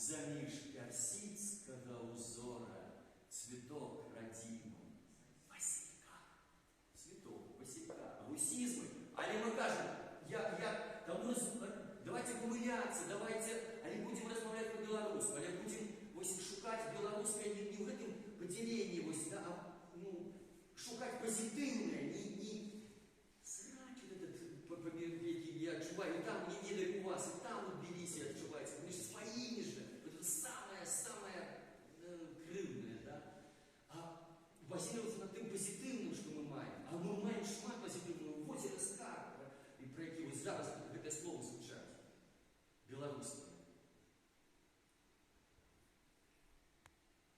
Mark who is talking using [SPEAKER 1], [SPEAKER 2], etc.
[SPEAKER 1] заміж персидского узора цветок родимый. Василька. Цветок, Василька. Русизмы. Але мы кажем, давайте помыляться, але будем размовлять по-белорусски, але будем шукать белорусское не в этом поделении, шукать позитивное,